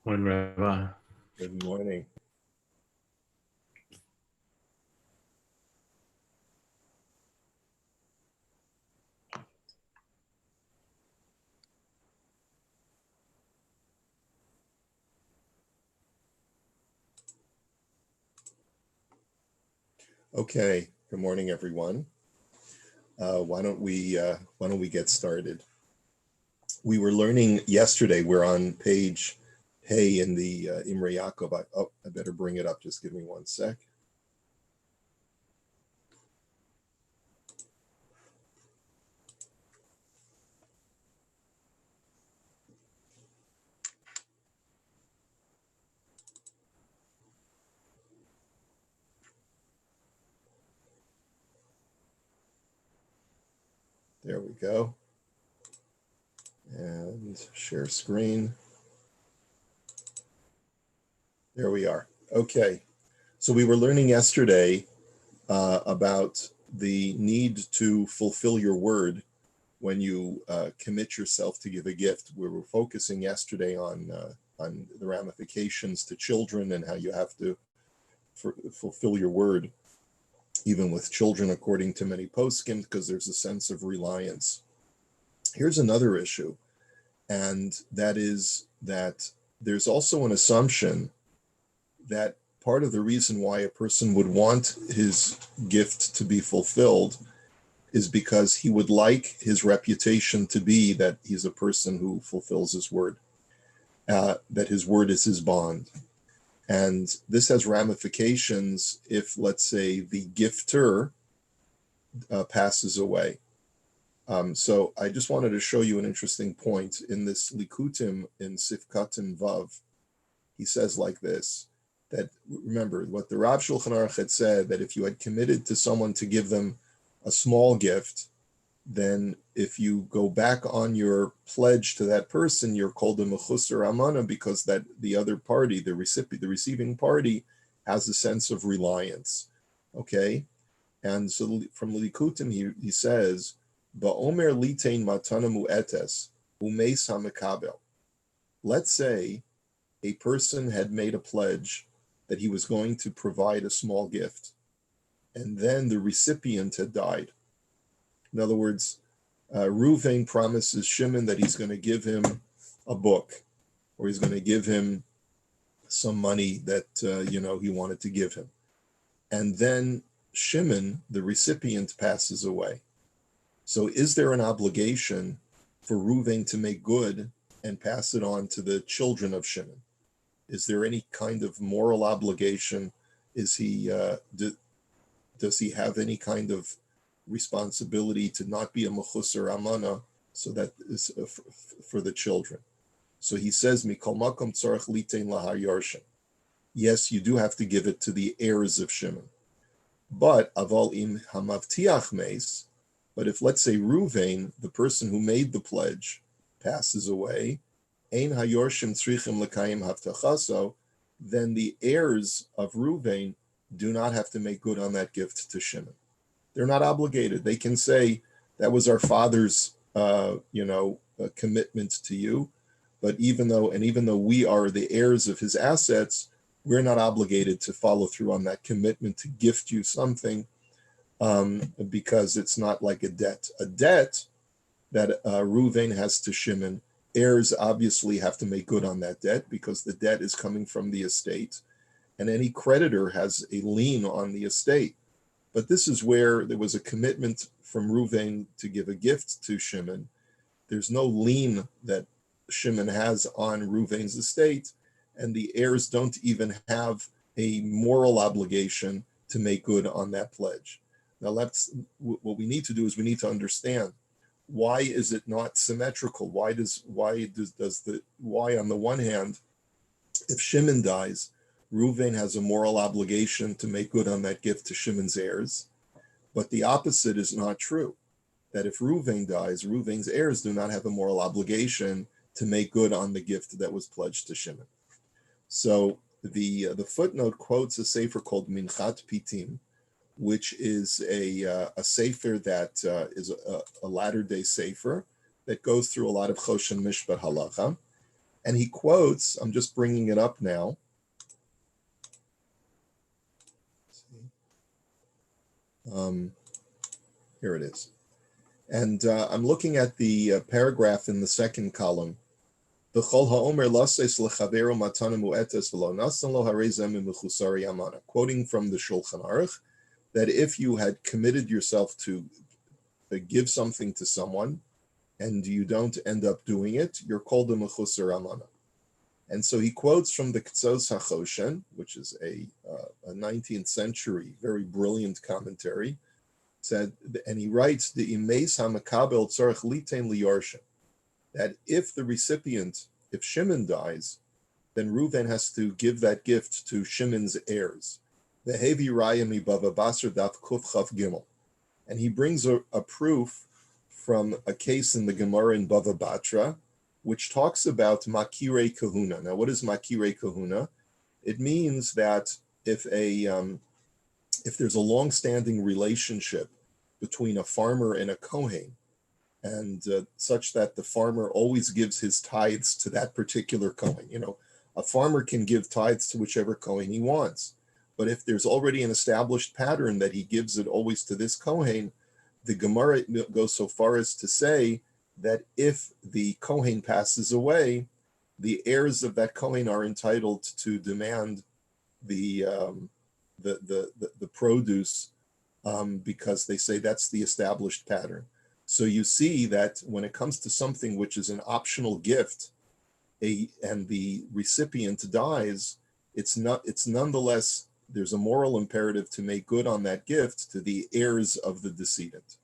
Morning, Rabbi. Good morning. Okay. Good morning, everyone. Why don't we get started? We were learning yesterday. We're on page Hey in the Imrei Yaakov. I better bring it up. Just give me one sec. There we go. And share screen. There we are. Okay. So we were learning yesterday about the need to fulfill your word when you commit yourself to give a gift. We were focusing yesterday on the ramifications to children and how you have to fulfill your word, even with children, according to many poskim, because there's a sense of reliance. Here's another issue, and that is that there's also an assumption that part of the reason why a person would want his gift to be fulfilled is because he would like his reputation to be that he's a person who fulfills his word, that his word is his bond. And this has ramifications if, let's say, the gifter passes away. So I just wanted to show you an interesting point. In this Likutim in Sifkatim Vav, he says like this, that remember what the Rav Shulchan Aruch had said, that if you had committed to someone to give them a small gift, then if you go back on your pledge to that person, you're called a mechusar amana, because that the other party, the receiving party, has a sense of reliance. Okay, and so from Likutim he says, "Ba'omer litein matana mu'etes umeis hamekabel." Let's say a person had made a pledge that he was going to provide a small gift, and then the recipient had died. In other words, Reuven promises Shimon that he's going to give him a book, or he's going to give him some money that he wanted to give him. And then Shimon, the recipient, passes away. So is there an obligation for Reuven to make good and pass it on to the children of Shimon? Is there any kind of moral obligation? Is he does he have any kind of responsibility to not be a mechusar amana, so that is for the children? So he says, Mikol makom tzarich litein lahar yarshin. Yes, you do have to give it to the heirs of Shimon. But aval im hamavtiach meis, but if, let's say, Reuven, the person who made the pledge, passes away, ein hayorshim tzrichim lekayim havtachaso, then the heirs of Reuven do not have to make good on that gift to Shimon. They're not obligated. They can say, that was our father's commitment to you, but even though we are the heirs of his assets, we're not obligated to follow through on that commitment to gift you something, because it's not like a debt. A debt that Reuven has to Shimon, heirs obviously have to make good on that debt, because the debt is coming from the estate, and any creditor has a lien on the estate. But this is where there was a commitment from Reuven to give a gift to Shimon. There's no lien that Shimon has on Reuven's estate, and the heirs don't even have a moral obligation to make good on that pledge. Now, what we need to do is we need to understand, why is it not symmetrical? Why on the one hand, if Shimon dies, Reuven has a moral obligation to make good on that gift to Shimon's heirs, but the opposite is not true. That if Reuven dies, Reuven's heirs do not have a moral obligation to make good on the gift that was pledged to Shimon. So the footnote quotes a sefer called Minchat Pitim, which is a sefer that is a latter-day sefer that goes through a lot of Choshen Mishpat halacha. And he quotes, I'm just bringing it up now. Here it is. And I'm looking at the paragraph in the second column. Quoting from the Shulchan Aruch, that if you had committed yourself to give something to someone and you don't end up doing it, you're called a mechusar amana. And so he quotes from the Choshen, which is a 19th century, very brilliant commentary, said, and he writes, the imeis hamakabel tzarich litain liyarshin, that if the recipient, if Shimon dies, then Reuven has to give that gift to Shimon's heirs. The Hevi Raya mi Bava Basra Daf Kuf Chaf Gimel. And he brings a proof from a case in the Gemara in Bava Batra, which talks about Makirei Kahuna. Now, what is Makirei Kahuna? It means that if there's a long-standing relationship between a farmer and a Kohen, and such that the farmer always gives his tithes to that particular Kohen. You know, a farmer can give tithes to whichever Kohen he wants. But if there's already an established pattern that he gives it always to this Kohen, the Gemara goes so far as to say that if the Kohen passes away, the heirs of that Kohen are entitled to demand the produce because they say that's the established pattern. So you see that when it comes to something which is an optional gift, and the recipient dies, it's nonetheless, there's a moral imperative to make good on that gift to the heirs of the decedent.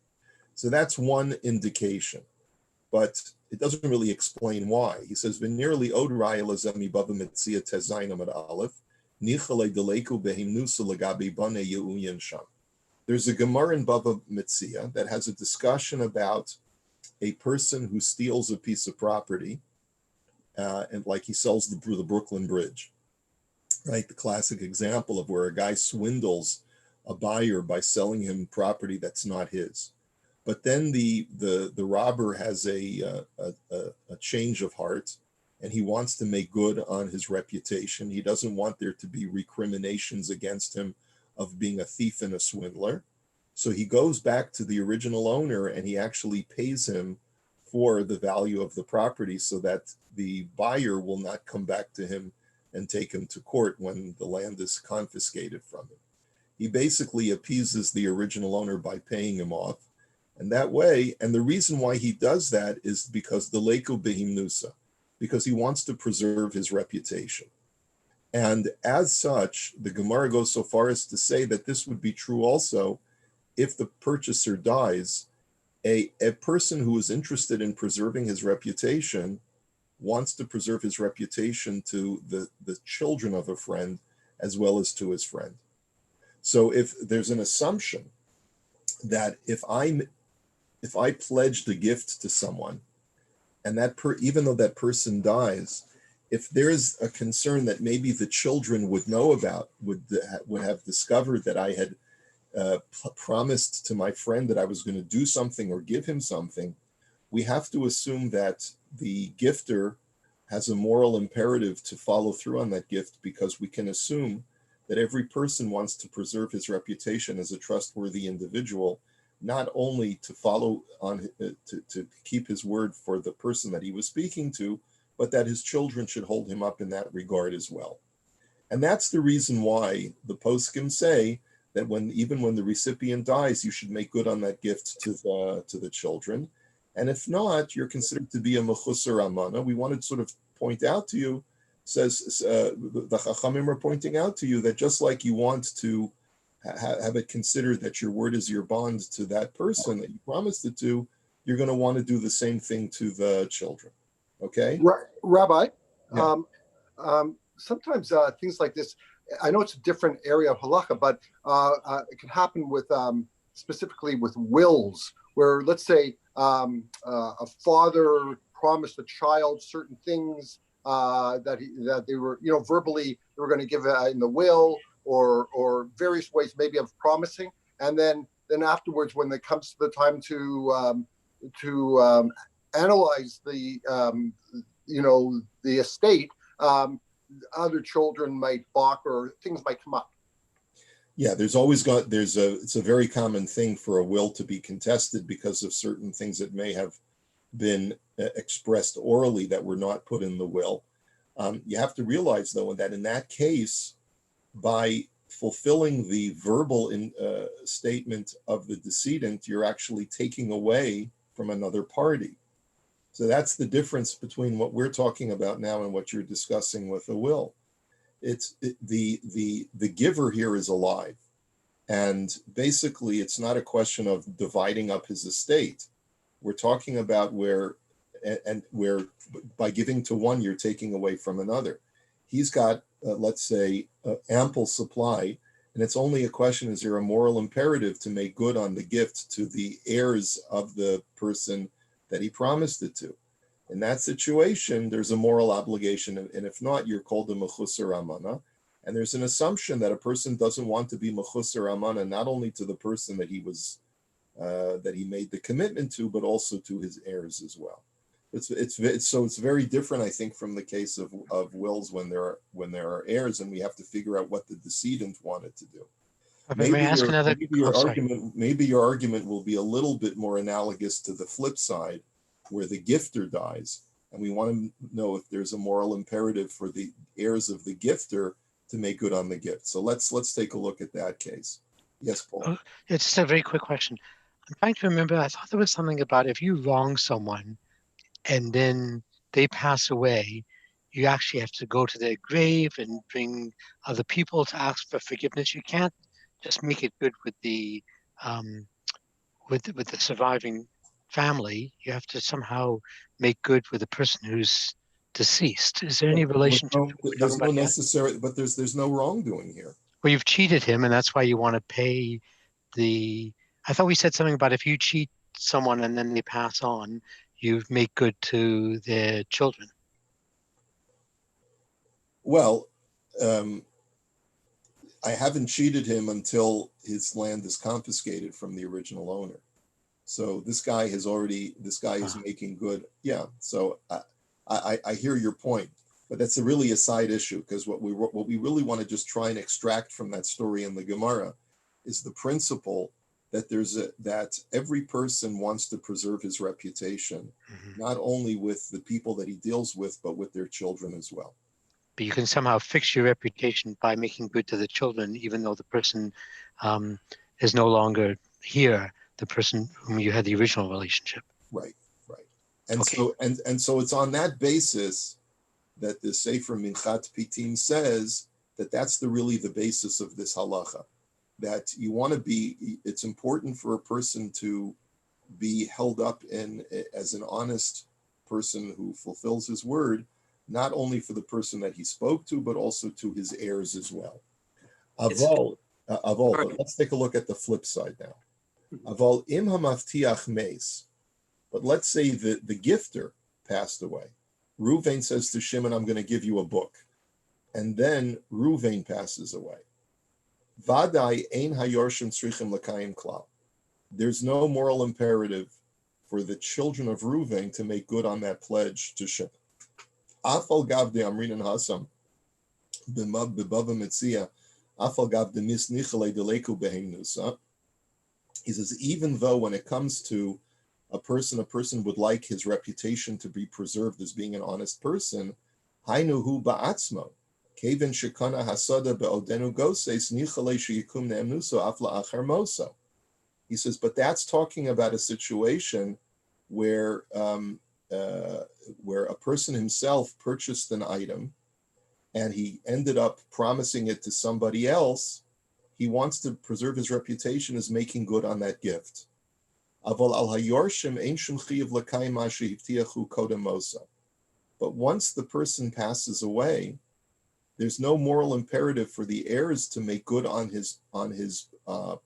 So that's one indication, but it doesn't really explain why. He says, "V'nearly od raya lazemi bava metzia tezayin amad aleph nichale deleku behimnusa lagabi bane yeuyen sham." There's a Gemara in Bava Metzia that has a discussion about a person who steals a piece of property, and like he sells the Brooklyn Bridge, right? The classic example of where a guy swindles a buyer by selling him property that's not his. But then the robber has a change of heart, and he wants to make good on his reputation. He doesn't want there to be recriminations against him of being a thief and a swindler. So he goes back to the original owner and he actually pays him for the value of the property so that the buyer will not come back to him and take him to court when the land is confiscated from him. He basically appeases the original owner by paying him off. And that way, and the reason why he does that is because the Leiku Behimnusa, because he wants to preserve his reputation. And as such, the Gemara goes so far as to say that this would be true also if the purchaser dies. A person who is interested in preserving his reputation wants to preserve his reputation to the children of a friend as well as to his friend. So if there's an assumption that if I pledged a gift to someone, and even though that person dies, if there's a concern that maybe the children would know about, would have discovered that I had promised to my friend that I was going to do something or give him something, we have to assume that the gifter has a moral imperative to follow through on that gift, because we can assume that every person wants to preserve his reputation as a trustworthy individual, not only to follow on, to keep his word for the person that he was speaking to, but that his children should hold him up in that regard as well. And that's the reason why the poskim say that even when the recipient dies, you should make good on that gift to the children. And if not, you're considered to be a mechusar amana. We want to sort of point out to you, the Chachamim are pointing out to you that just like you want to have it considered that your word is your bond to that person that you promised it to, you're going to want to do the same thing to the children. Okay? Rabbi, Yeah. Sometimes things like this, I know it's a different area of halacha, but it can happen with specifically with wills, where let's say a father promised a child certain things that they were, verbally they were going to give in the will, or various ways maybe of promising, and then afterwards when it comes to the time to analyze the the estate, other children might balk or things might come up. Yeah, it's a very common thing for a will to be contested because of certain things that may have been expressed orally that were not put in the will. You have to realize, though, that in that case, by fulfilling the verbal statement of the decedent, you're actually taking away from another party. So that's the difference between what we're talking about now and what you're discussing with a will. The giver here is alive, and basically it's not a question of dividing up his estate. We're talking about where by giving to one you're taking away from another. He's got let's say ample supply, and it's only a question: is there a moral imperative to make good on the gift to the heirs of the person that he promised it to? In that situation, there's a moral obligation, and if not, you're called a mechusar amana. And there's an assumption that a person doesn't want to be mechusar amana not only to the person that he made the commitment to, but also to his heirs as well. It's very different, I think, from the case of wills when there are heirs, and we have to figure out what the decedent wanted to do. Maybe your argument will be a little bit more analogous to the flip side, where the gifter dies, and we want to know if there's a moral imperative for the heirs of the gifter to make good on the gift. So let's take a look at that case. Yes, Paul. Oh, it's just a very quick question. I'm trying to remember. I thought there was something about if you wrong someone and then they pass away, you actually have to go to their grave and bring other people to ask for forgiveness. You can't just make it good with the with the surviving family. You have to somehow make good with the person who's deceased. Is there any relationship? There's no necessary, but there's no wrongdoing here. Well, you've cheated him, and that's why you want to pay the. I thought we said something about if you cheat someone and then they pass on, you make good to their children. Well, I haven't cheated him until his land is confiscated from the original owner. So this guy is making good. Yeah. So I hear your point, but that's really a side issue, because what we really want to just try and extract from that story in the Gemara is the principle that that every person wants to preserve his reputation, not only with the people that he deals with, but with their children as well. But you can somehow fix your reputation by making good to the children, even though the person is no longer here, the person whom you had the original relationship. Right. And so it's on that basis that the Sefer Minchat Pitim says that that's really the basis of this halacha, that it's important for a person to be held up as an honest person who fulfills his word, not only for the person that he spoke to, but also to his heirs as well. Aval, but let's take a look at the flip side now. Aval im hamavtiach meis. But let's say the gifter passed away. Reuven says to Shimon, I'm going to give you a book. And then Reuven passes away. Vadai ein hayorshim tzrichim l'kayim klal. There's no moral imperative for the children of Reuven to make good on that pledge to Shimon. Afal gav de amrin and hasam b'bava metzia afal gav de misnichalei deleku behemnusa. He says, even though when it comes to a person would like his reputation to be preserved as being an honest person, hainu hu ba'atzmo keven shekana hasada be'odenu goses nichalei sheyikum ne'emnuso afla achar moso. He says, but that's talking about a situation where a person himself purchased an item and he ended up promising it to somebody else. He wants to preserve his reputation as making good on that gift. But once the person passes away, there's no moral imperative for the heirs to make good on his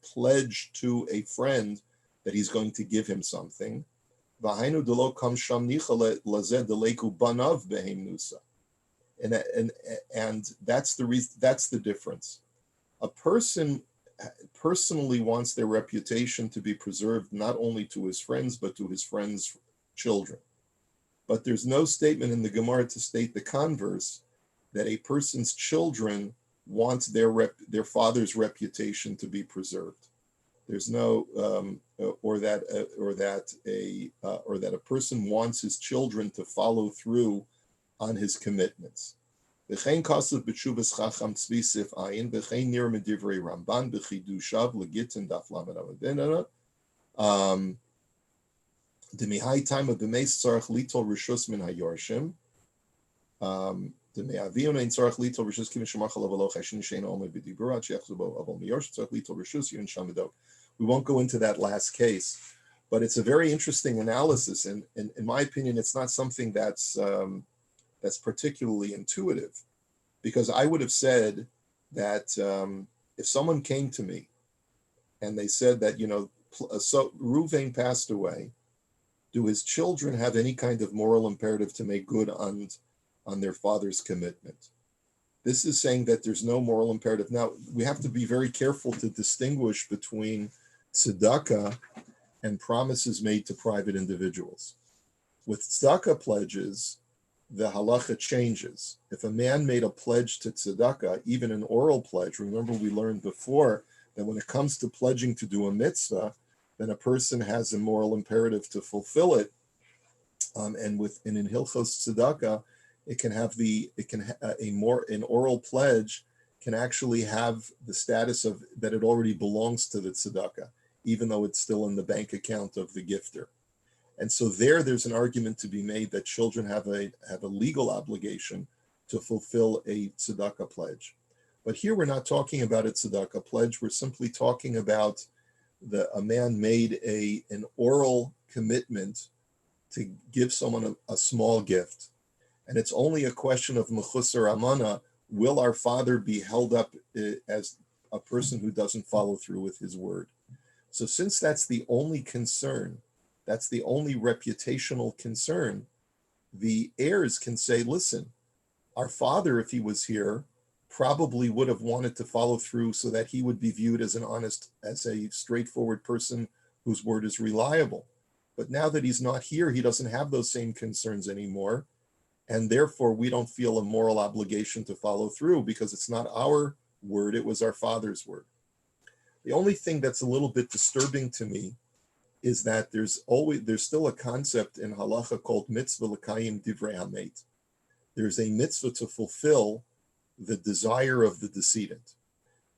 pledge to a friend that he's going to give him something. And that's the reason. That's the difference. A person personally wants their reputation to be preserved not only to his friends but to his friends' children. but there's no statement in the Gemara to state the converse, that a person's children want their father's reputation to be preserved. There's no or that a person wants his children to follow through on his commitments. V'chein kasav b'tshuvas chacham tzvi sif ayin v'chein nir medivrei Ramban b'chidushav legitin daf lamed amadinana. Demihai time of b'meis tzarach litol rishus min hayorshim. Deme'avion ein tzarach litol rishus kivin shemach alavaloch hashin shein omed b'diburat sheyachzubo aval miyorsh tzarach litol rishus yun shamadok. We won't go into that last case, but it's a very interesting analysis, and in my opinion, it's not something that's particularly intuitive, because I would have said that if someone came to me and they said that, so Reuven passed away, do his children have any kind of moral imperative to make good on their father's commitment? This is saying that there's no moral imperative. Now, we have to be very careful to distinguish between tzedakah and promises made to private individuals. With tzedakah pledges, the halacha changes. If a man made a pledge to tzedakah, even an oral pledge, remember we learned before that when it comes to pledging to do a mitzvah, then a person has a moral imperative to fulfill it. And in Hilchos tzedakah, an oral pledge can actually have the status of that it already belongs to the tzedakah, even though it's still in the bank account of the gifter. And so there's an argument to be made that children have a legal obligation to fulfill a tzedakah pledge. But here we're not talking about a tzedakah pledge. We're simply talking about a man made an oral commitment to give someone a small gift. And it's only a question of mechusar amana. Will our father be held up as a person who doesn't follow through with his word? So since that's the only concern, that's the only reputational concern, the heirs can say, listen, our father, if he was here, probably would have wanted to follow through so that he would be viewed as as a straightforward person whose word is reliable. But now that he's not here, he doesn't have those same concerns anymore. And therefore, we don't feel a moral obligation to follow through because it's not our word, it was our father's word. The only thing that's a little bit disturbing to me is that there's still a concept in halacha called mitzvah l'kayim divrei hamet. There's a mitzvah to fulfill the desire of the decedent,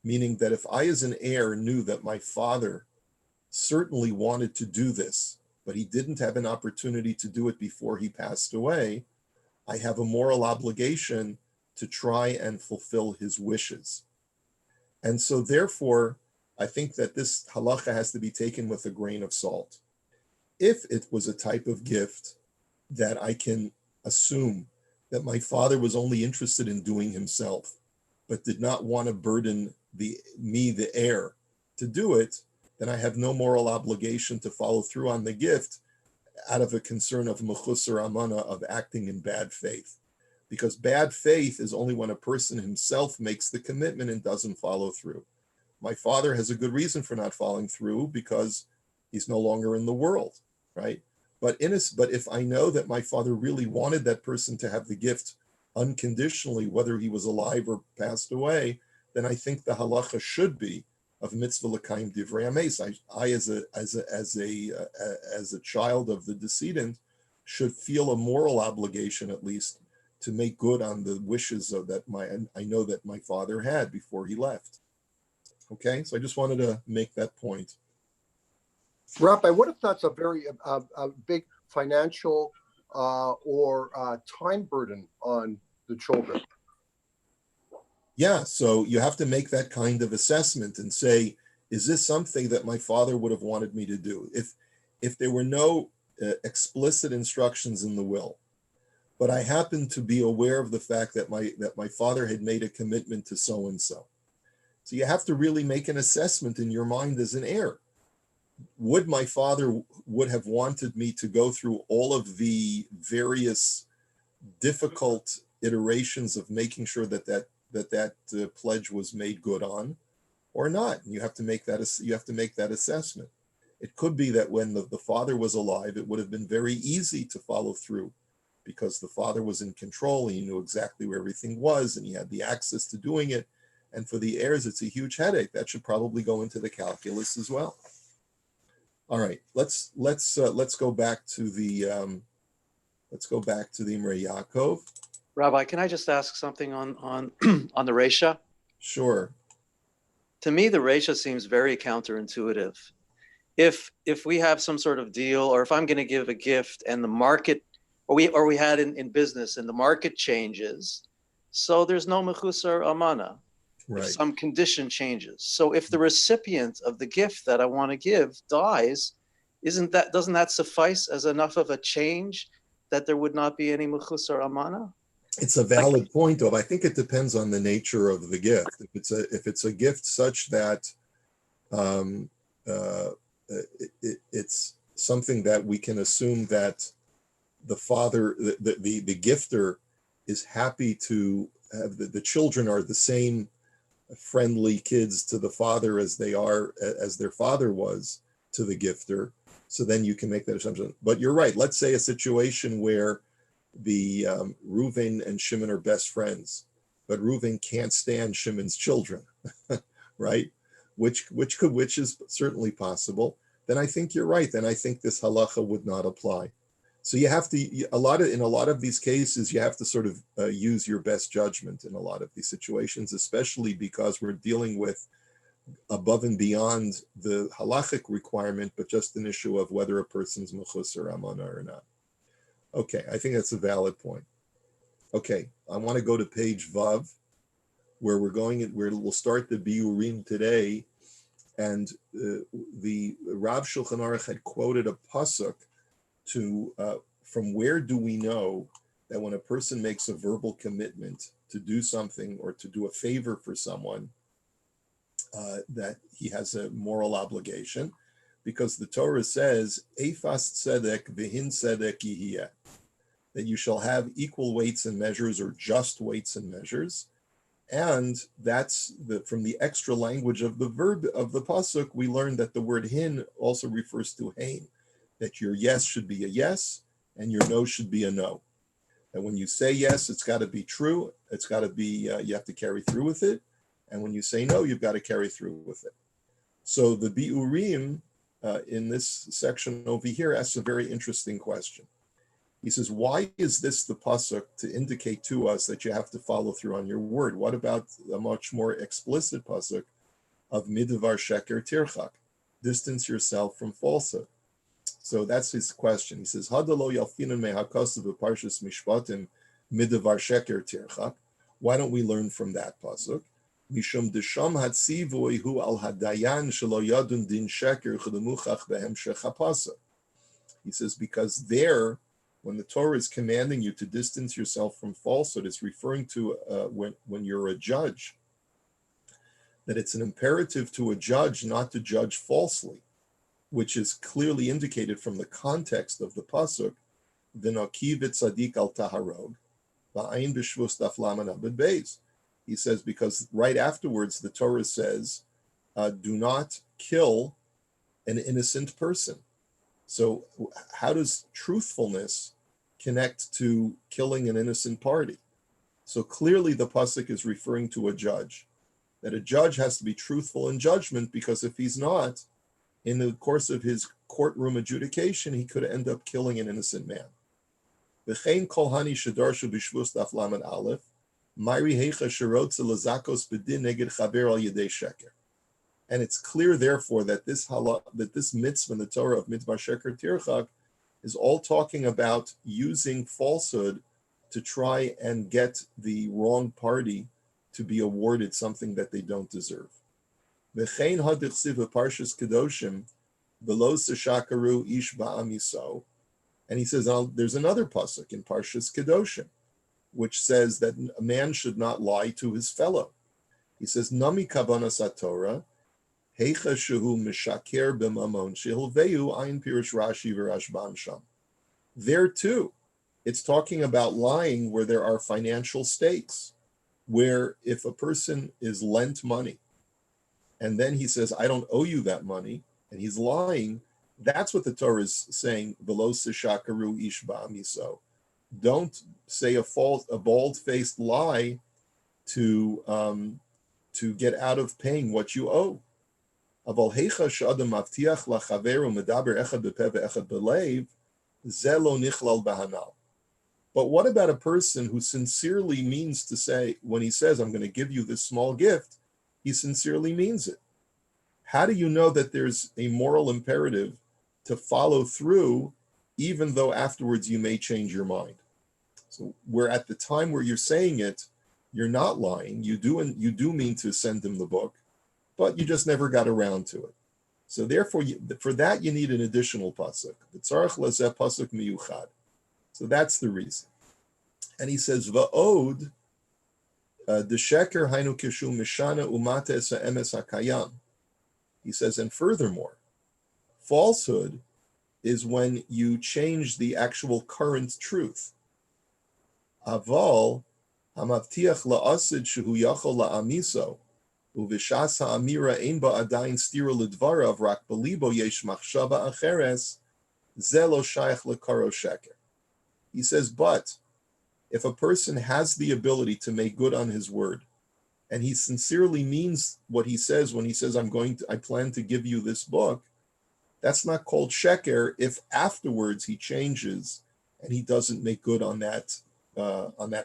meaning that if I as an heir knew that my father certainly wanted to do this, but he didn't have an opportunity to do it before he passed away, I have a moral obligation to try and fulfill his wishes. And so therefore, I think that this halacha has to be taken with a grain of salt. If it was a type of gift that I can assume that my father was only interested in doing himself, but did not want to burden the heir, to do it, then I have no moral obligation to follow through on the gift out of a concern of mechusar amana, of acting in bad faith. Because bad faith is only when a person himself makes the commitment and doesn't follow through. My father has a good reason for not following through because he's no longer in the world, right? But if I know that my father really wanted that person to have the gift unconditionally, whether he was alive or passed away, then I think the halacha should be of mitzvah l'kayim divrei hames. I as a child of the decedent should feel a moral obligation at least to make good on the wishes I know that my father had before he left. Okay, so I just wanted to make that point. Rabbi, what if that's a very big financial or time burden on the children? Yeah, so you have to make that kind of assessment and say, is this something that my father would have wanted me to do? If there were no explicit instructions in the will, but I happen to be aware of the fact that my father had made a commitment to so and so. So you have to really make an assessment in your mind as an heir. Would my father would have wanted me to go through all of the various difficult iterations of making sure that pledge was made good on, or not? And you have to make that assessment. It could be that when the father was alive, it would have been very easy to follow through because the father was in control and he knew exactly where everything was and he had the access to doing it. And for the heirs, it's a huge headache. That should probably go into the calculus as well. All right, let's go back to the Imrei Yaakov. Rabbi, can I just ask something on on the Resha? Sure. To me, the Resha seems very counterintuitive. If we have some sort of deal, or if I'm going to give a gift and the market, or we had in business and the market changes, so there's no mechusar amana. Right. If some condition changes. So if the recipient of the gift that I want to give dies, doesn't that suffice as enough of a change that there would not be any mechusar amana? It's a valid point, though. I think it depends on the nature of the gift. If it's a gift such that it's something that we can assume that the father, the gifter, is happy to have the children are the same friendly kids to the father as their father was to the gifter. So then you can make that assumption. But you're right. Let's say a situation where the Reuven and Shimon are best friends, but Reuven can't stand Shimon's children, right? Which is certainly possible. Then I think you're right. Then I think this halacha would not apply. So you have to in a lot of these cases you have to sort of use your best judgment in a lot of these situations, especially because we're dealing with above and beyond the halachic requirement, but just an issue of whether a person's mechusar amana or not. Okay, I think that's a valid point. Okay, I want to go to page Vav, where we'll start the biurim today, and the Rav Shulchan Aruch had quoted a pasuk from where do we know that when a person makes a verbal commitment to do something or to do a favor for someone, that he has a moral obligation? Because the Torah says, Eifas tzedek v'hin tzedek yihiyeh, that you shall have equal weights and measures or just weights and measures. And that's from the extra language of the verb of the pasuk, we learned that the word hin also refers to hein, that your yes should be a yes and your no should be a no. And when you say yes, it's got to be true. It's got to be, you have to carry through with it. And when you say no, you've got to carry through with it. So the biurim in this section over here asks a very interesting question. He says, why is this the pasuk to indicate to us that you have to follow through on your word? What about a much more explicit pasuk of midvar sheker tirchak, distance yourself from falsehood? So that's his question. He says, Hadalo yalfinen mehakosav b'parshas mishpatim midvar sheker tirchak. Why don't we learn from that pasuk? Mishum desham hatzivui hu al hadayan shelo yadun din sheker chlemuchach behemshech hapasuk. He says, because there, when the Torah is commanding you to distance yourself from falsehood, it's referring to when you're a judge, that it's an imperative to a judge not to judge falsely, which is clearly indicated from the context of the pasuk, v'nokiv tzadik al taharog, v'ayin b'shvus daf laman abed beis. He says, because right afterwards the Torah says, do not kill an innocent person. So how does truthfulness connect to killing an innocent party? So clearly the pasuk is referring to a judge, that a judge has to be truthful in judgment, because if he's not, in the course of his courtroom adjudication, he could end up killing an innocent man. V'chein kol hani shedarshu b'shvus daf lamed aleph, mayri heicha sherotze lezakos bedin neged chaver al yedei sheker. And it's clear, therefore, that this mitzvah in the Torah of midvar sheker tirchak is all talking about using falsehood to try and get the wrong party to be awarded something that they don't deserve. V'chein hadichsiv parshas kedoshim v'lo seshakaru ish ba'am yiso. And he says, there's another pasuk in parshas kedoshim, which says that a man should not lie to his fellow. He says, nami kavanas haTorah, heicha shehu mishaker b'mamon shehilveu ayin pirush Rashi v'Rashban sham. There too, it's talking about lying where there are financial stakes, where if a person is lent money, and then he says, I don't owe you that money, and he's lying, that's what the Torah is saying, v'lo seshakaru ish ba'am yiso, don't say a bald-faced lie to get out of paying what you owe. Aval heicha she'adam mavtiach lachaveru medaber echad bepeh ve'echad belev, ze lo nichlal b'hanal. But what about a person who sincerely means to say, when he says, I'm going to give you this small gift, he sincerely means it? How do you know that there's a moral imperative to follow through, even though afterwards you may change your mind? So where at the time where you're saying it, you're not lying. You do mean to send him the book, but you just never got around to it. So therefore, for that, you need an additional pasuk. B'tzarech lazeh pasuk miyuchad. So that's the reason. And he says, Va'od, desheker hainu kishu mishana umate es ha'emes hakayam. He says, and furthermore, falsehood is when you change the actual current truth. Aval, hamavtiach la'asid shehu yachol la'amiso, uvishas ha'amira ein ba adayin stira l'dvarav rak belibo yesh machshava acheres, ze lo shayach lekaro sheker. He says, but if a person has the ability to make good on his word, and he sincerely means what he says when he says, I plan to give you this book, that's not called sheker if afterwards he changes and he doesn't make good on that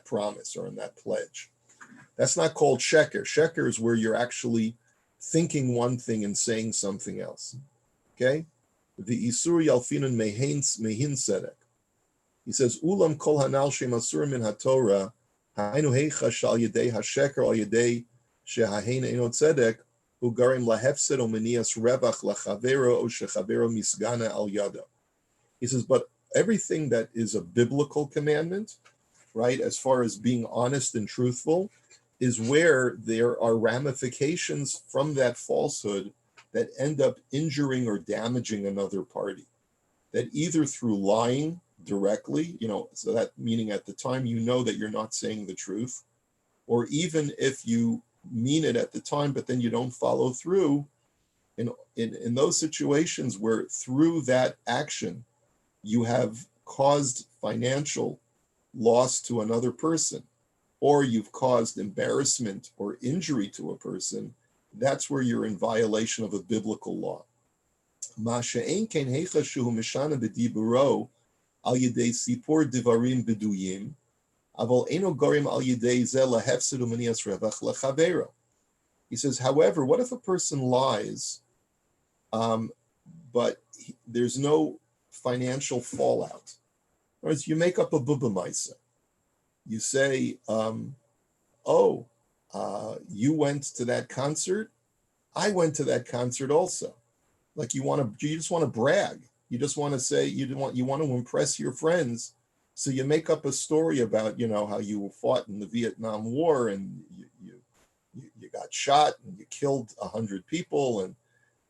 promise or on that pledge. That's not called sheker. Sheker is where you're actually thinking one thing and saying something else. Okay? The isur yalfinan mehin sedek. He says, Ulam kol hanal shemasur min haTorah, hainu heicha shal yedei hasheker al yedei shehahein eno tzedek, ugarim lahefsed o menias revach lachavero o shechavero misgana al yado. He says, but everything that is a biblical commandment, right, as far as being honest and truthful, is where there are ramifications from that falsehood that end up injuring or damaging another party. That either through lying directly, so that meaning at the time you know that you're not saying the truth, or even if you mean it at the time, but then you don't follow through, in those situations where through that action you have caused financial loss to another person, or you've caused embarrassment or injury to a person, that's where you're in violation of a biblical law. Al yedei sipor divarim beduyim, aval eno gorim al yedei ze lahefsed umenias revach lechavero. He says, however, what if a person lies, but there's no financial fallout? In other words, you make up a bubba maisa. You say, you went to that concert. I went to that concert also. Like you just want to brag. You just want to say you want to impress your friends, so you make up a story about how you fought in the Vietnam War and you got shot and you killed 100 people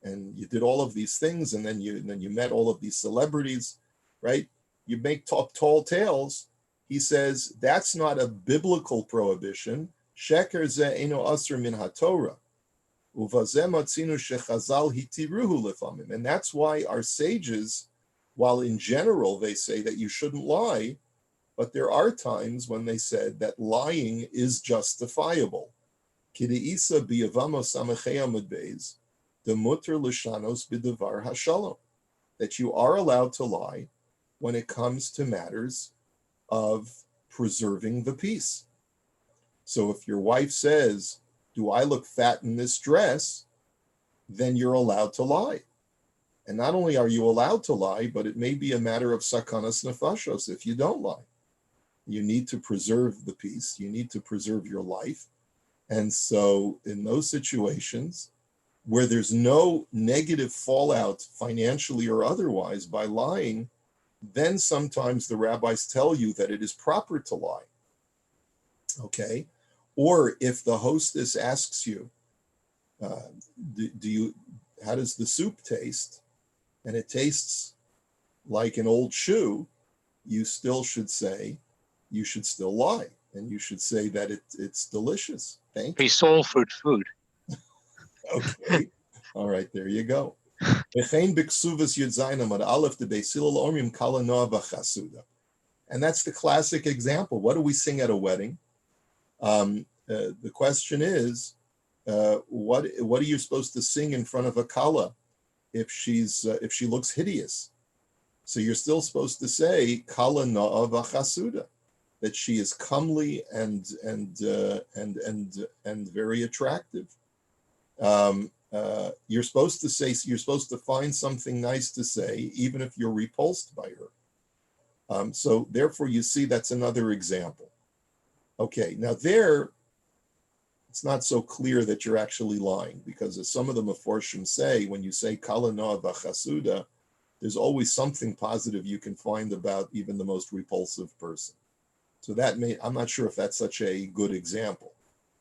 and you did all of these things, and then you met all of these celebrities, right? You make tall tales. He says that's not a biblical prohibition. Sheker ze eno asur min haTorah. And that's why our sages, while in general they say that you shouldn't lie, but there are times when they said that lying is justifiable. That you are allowed to lie when it comes to matters of preserving the peace. So if your wife says, do I look fat in this dress? Then you're allowed to lie. And not only are you allowed to lie, but it may be a matter of sakanas nefashos if you don't lie. You need to preserve the peace. You need to preserve your life. And so in those situations where there's no negative fallout financially or otherwise by lying, then sometimes the rabbis tell you that it is proper to lie. Okay? Or if the hostess asks you, how does the soup taste? And it tastes like an old shoe, you still should say, you should still lie. And you should say that it's delicious. Thank you. Soul food. Okay. All right, there you go. And And that's the classic example. What do we sing at a wedding? The question is, what are you supposed to sing in front of a kala if she looks hideous? So you're still supposed to say kala na'a v'chasuda, that she is comely and very attractive. You're supposed to find something nice to say, even if you're repulsed by her. So therefore, you see, that's another example. Okay, now there, it's not so clear that you're actually lying, because as some of the Meforshim say, when you say kala na'a v'chasuda, there's always something positive you can find about even the most repulsive person. So I'm not sure if that's such a good example.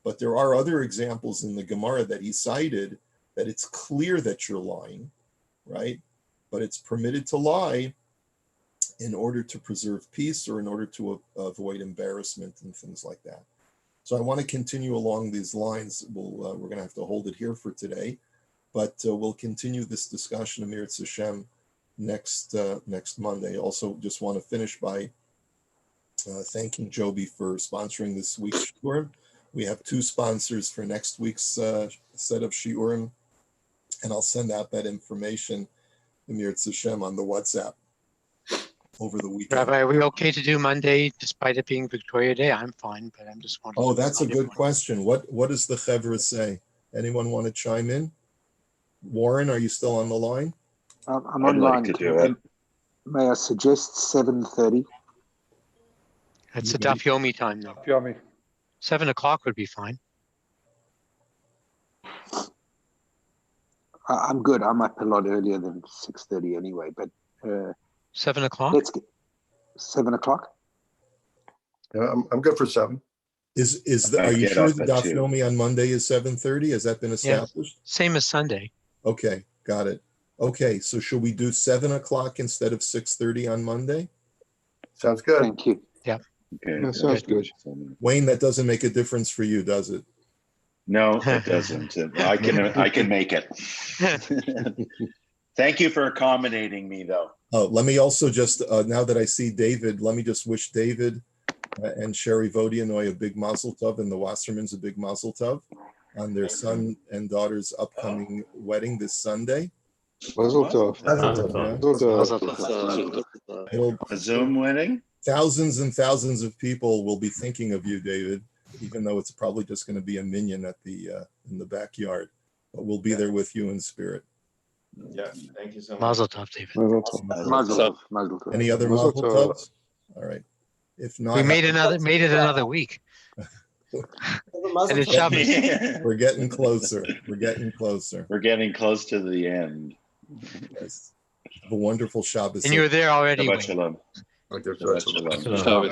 But there are other examples in the Gemara that he cited that it's clear that you're lying, right? But it's permitted to lie in order to preserve peace or in order to avoid embarrassment and things like that. So I want to continue along these lines. We're going to have to hold it here for today, but we'll continue this discussion, Amir Hashem, next Monday. Also, just want to finish by thanking Joby for sponsoring this week's shiur. We have 2 sponsors for next week's set of shiurim, and I'll send out that information, Amir Hashem, on the WhatsApp over the weekend. Rabbi, are we okay to do Monday despite it being Victoria Day? I'm fine, but I'm just wondering. Oh, that's a good question. What does the Chevra say? Anyone want to chime in? Warren, are you still on the line? I'm I'd online. like to do it. May I suggest 7:30? It's a Daf Yomi time, though. Yomi. 7 o'clock would be fine. I'm good. I'm up a lot earlier than 6:30 anyway, but 7 o'clock? let's get 7 o'clock. Yeah, I'm good for 7. Are you get sure up the at Daf 2. Yomi on Monday is 7:30? Has that been established? Same as Sunday. Okay, got it. Okay, so should we do 7 o'clock instead of 6:30 on Monday? Sounds good. Thank you. Okay, That sounds good. Wayne, that doesn't make a difference for you, does it? No, it doesn't. I can make it. Thank you for accommodating me, though. Oh, let me also just, now that I see David, let me just wish David and Sherry Vodianoy a big mazel tov, and the Wassermans a big mazel tov on their son and daughter's upcoming wedding this Sunday. Mazel tov. Yeah. Mazel tov. It'll, A Zoom wedding? thousands and thousands of people will be thinking of you, David, even though it's probably just going to be a minion at the in the backyard. But we'll be there with you in spirit. Yeah, thank you so much. Mazel tov, David. Mazel tov. Mazel tov. Mazel tov. Any other Mazel mazel tov. tovs? All right. If not, We made it another week. And it's Shabbos. we're getting closer. We're getting closer. We're getting close to the end. Yes. Have a wonderful Shabbos. And you were there already. Shabbat Wayne. shalom. Okay, Shabbat so- shalom.